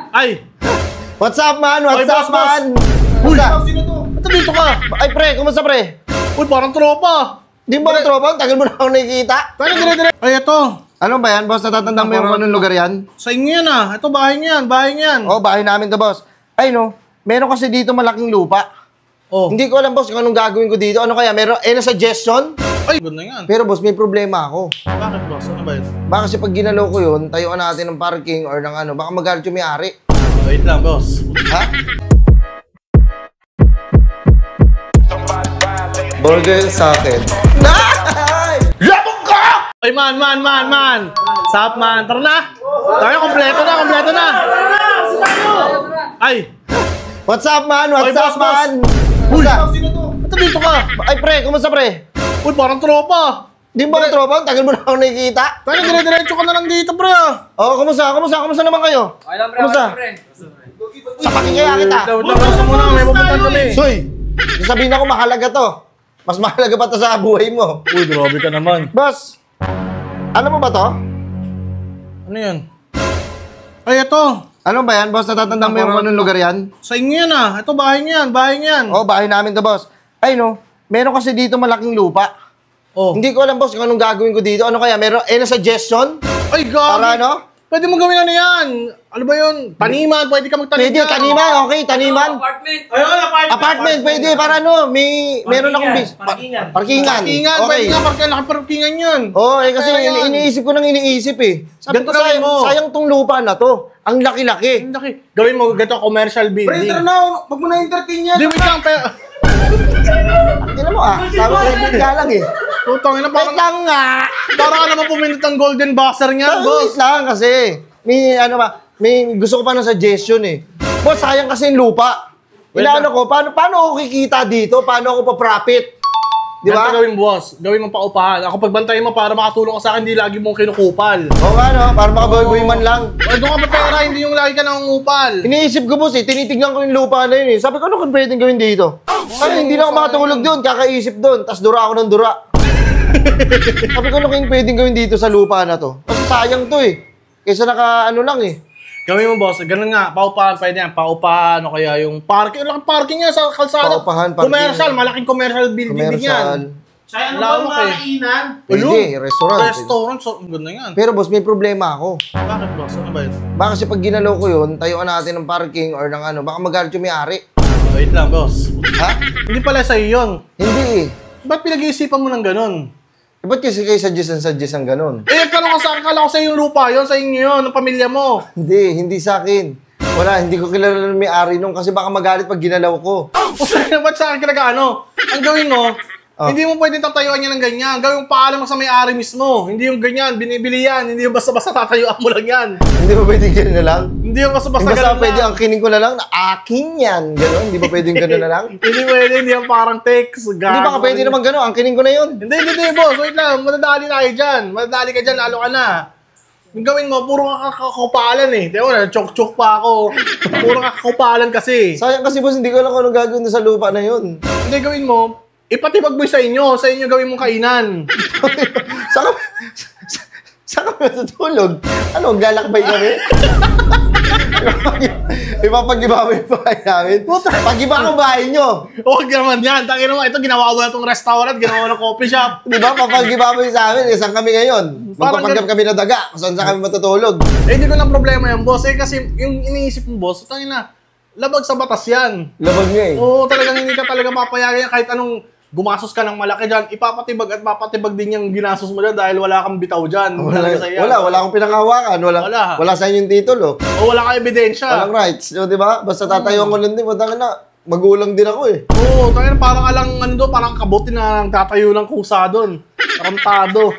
Ay! What's up, man? What's Oy, up, boss, man? Uy! Sino to? Ba't dito ka? Ay, pre, kumusta, pre? Uy, parang tropa! Di ba ang tropa? Tagal mo na ako nakikita. Kaya dire-dire. Ay, ito. Ano ba yan, boss? Natatandang mo yung anong lugar yan? Sa inyo yan ah. Ito, bahay niyan. Bahay niyan. Oo, bahay namin to, boss. Ay, no. Meron kasi dito malaking lupa. Oh. Hindi ko alam, boss, kung anong gagawin ko dito. Ano kaya? Meron, na suggestion? Ay, ganda yan. Pero, boss, may problema ako. Bakit, boss? Ano ba yun? Baka kasi pag ginalaw ko yun, tayuan natin ng parking or ng ano, baka magalit yung may-ari. Wait lang, boss. Ha? Burger sa akin. Labog ka! Ay, man! Sup, man? Tara na! Tara, kompleto na! Ay! What's up, man? What's Oy, up, boss, man? Uy! Kumusta? Sino to? Ba't dito ka? Ay, pre, kumusta, pre? Uy, parang tropa! Di ba ang tropa? Tagal mo na ako nakikita. Kaya dire-diretso ka na lang dito, pre ah! Oo, kumusta? Kumusta naman kayo? Okay lang, pre. Kumusta? Sa pakingaya kita. Tawag mo na, may pupuntan kami. Soy, sasabihin ako mahalaga to. Mas mahalaga pa to sa buhay mo. Uy, grabe ka naman. Boss, alam mo ba to? Ano yan? Ay, ito. Ano ba yan, boss? Natatandang mo yung anong lugar yan? Sa inyo yan ah. Ito, bahay niyan. Oo, bahay namin to, boss. Ay, no. Meron kasi dito malaking lupa. Oh. Hindi ko alam, boss, kung anong gagawin ko dito. Ano kaya? Meron, na suggestion? Ay, gabi. Para ano? Pwede mo gawin ano yan. Ano ba yun? Taniman. Pwede ka magtanim Pwede, yan. taniman. Okay, taniman. Apartment. Ayun, Apartment, pwede. Para ano, meron akong parkingan. Parkingan. Pwede Okay. nga, laki parkingan yun. Oo, eh, kasi Kaya yan. iniisip ko eh. Sabi Ganito ko, gawin mo. sayang tong lupa na to. Ang laki-laki. Ang laki. Gawin mo ganito, commercial building. Pre, na. Wag mo na entertain yan. Di, wait lang. Tingnan mo ah. Sabi ko, nga lang eh. Tutang ina, Wait parang lang nga. ka naman pumindot ng golden buzzer niyan, boss. Wait lang kasi. May gusto ko pa ng suggestion eh. Boss, sayang kasi yung lupa. Inaano ko, paano ako kikita dito? Paano ako pa-profit? Di ba? Ganito gawin, boss. Gawin mo paupahan. Ako pagbantayin mo para makatulong ka sa akin, hindi lagi mong kinukupal. Oo nga no, para makabuhay-buhay man lang. Ay, doon ka pa pera, hindi yung lagi ka nangungupal. Iniisip ko, boss eh, tinitignan ko yung lupa na yun eh. Sabi ko, ano kung pwedeng gawin dito? Ay, hindi na ako makatulog doon, kakaisip doon, tas dura ako ng dura. Sabi ko, ano kung pwedeng gawin dito sa lupa na to? Kasi sayang to eh. Kaysa ano lang eh. Gawin mo, boss. Ganun nga, paupahan, pwede yan. Paupahan, o kaya yung parking. Malaking parking yan sa kalsada. Paupahan, parking. Commercial, malaking commercial building din yan. Commercial. Ano ba mga kainan? Pwede, restaurant. Restaurant, so, ganda yan. Pero boss, may problema ako. Bakit, boss? Ano ba yun? Baka kasi pag ginalaw ko yun, tayuan natin ng parking or ng ano, baka magalit yung may-ari. Wait lang, boss. Ha? Hindi pala sa'yo yun. Hindi eh. Ba't pinag-iisipan mo ng ganun? Ba't kasi kayo suggest ang ganun? Eh, tanong ka sa akin, kala ko sa'yo yung lupa yun, sa inyo yun, ng pamilya mo. Hindi sa akin. Wala, hindi ko kilala ng may-ari nung kasi baka magalit pag ginalaw ko. O ba't sa akin kinag-ano? Ang gawin mo, hindi mo pwedeng tatayuan niya ng ganyan. Gawin mo paalam sa may-ari mismo. Hindi yung ganyan, binibili yan. Hindi yung basta-basta tatayuan mo lang yan. Hindi ba pwedeng gano'n na lang? Hindi yung basta-basta Hindi ganun ba pwede lang. ang kining ko na lang na akin yan? Gano'n? Hindi ba pwedeng gano'n na lang? Hindi pwede, hindi yung parang text. Hindi baka pwede naman gano'n, ang kining ko na yun. Hindi, boss. Wait lang, madadali tayo dyan. Madadali ka dyan, lalo ka na. Yung gawin mo, puro kakakupalan eh. Tiyo na, chok-chok pa ako. Puro kakakupalan kasi. Sayang kasi boss, hindi ko alam kung anong gagawin sa lupa na yun. Hindi, gawin mo, ipatibag mo sa inyo gawin mong kainan. Saan kami natutulog? Ano, galakbay kami? Ipapag-iba mo yung bahay namin. Pag-iba ko bahay nyo. Huwag naman yan. Tangin naman, ito ginawa mo na itong restaurant, ginawa mo na coffee shop. Di ba? Papag-iba mo yung sa amin. Saan kami ngayon? Magpapanggap kami na daga. Kung saan kami matutulog. Eh, hindi ko lang problema yan, boss. Eh, kasi yung iniisip mo, boss, tangin na, labag sa batas yan. Labag niya eh. Oo, talagang hindi ka talaga papayagan yan kahit anong gumasos ka ng malaki dyan, ipapatibag at papatibag din yung ginastos mo dyan dahil wala kang bitaw dyan. Wala akong pinangawakan. Wala sa inyo yung titulo. O wala kang ebidensya. Walang rights. So, di ba? Basta tatayuan ko lang din. Matangin na. Magulang din ako eh. Oo, tangin parang alang parang kabuti na tatayo ng kusa doon. Tarantado.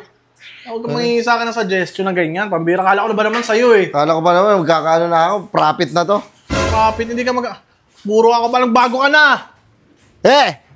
Huwag kang mangingi sa akin ng suggestion na ganyan. Pambira, kala ko na ba naman sa'yo eh. Kala ko pa naman, magkakaano na ako. Profit na to. Kapit, hindi ka puro ako pa, bago ka na. Eh!